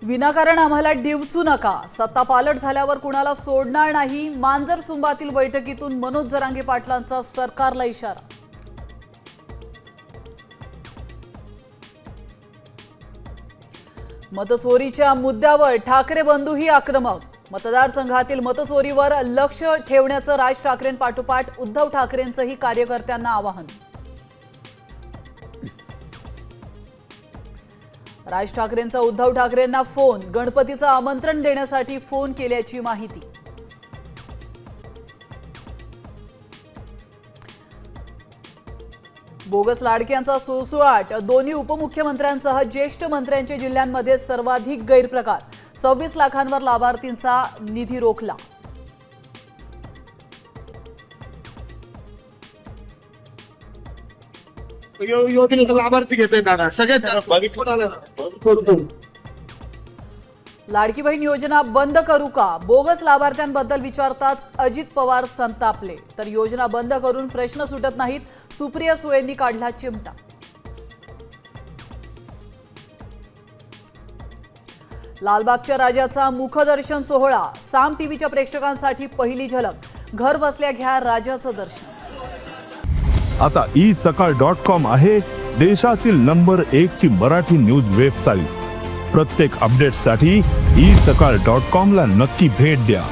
विनाकारण आम्हाला डिवचू नका, सत्ता पालट झाल्यावर कुणाला सोडणार नाही, मांजर सुंबातील बैठकीतून मनोज जरांगे पाटलांचा सरकारला इशारा. मतचोरीच्या मुद्द्यावर ठाकरे बंधूही आक्रमक. मतदारसंघातील मतचोरीवर लक्ष ठेवण्याचं राज ठाकरेंपाठोपाठ उद्धव ठाकरेंचंही कार्यकर्त्यांना आवाहन. राज ठाकरेंचा उद्धव ठाकरेंना फोन, गणपतीचं आमंत्रण देण्यासाठी फोन केल्याची माहिती. बोगस लाडक्यांचा सुळसुळाट, दोन्ही उपमुख्यमंत्र्यांसह ज्येष्ठ मंत्र्यांच्या जिल्ह्यांमध्ये सर्वाधिक गैरप्रकार. 26 लाखांवर लाभार्थींचा निधी रोखला. योजनेचा लाभार्थी घेतोय दादा सगळ्यात. लाडकी बहीण योजना बंद करू का, बोगस लाभार्थ्यांबद्दल विचारताच अजित पवार संतापले. तर योजना बंद करून प्रश्न सुटत नाहीत, सुप्रिया सुळेंनी काढला चिमटा. लालबागच्या राजाचा मुखदर्शन सोहळा, साम टीव्हीच्या प्रेक्षकांसाठी पहिली झलक. घर बसल्या घ्या राजाचं दर्शन. आता isakal.com आहे देशातील नंबर 1 ची मराठी न्यूज वेबसाईट. प्रत्येक अपडेटसाठी isakal.com ला नक्की भेट द्या.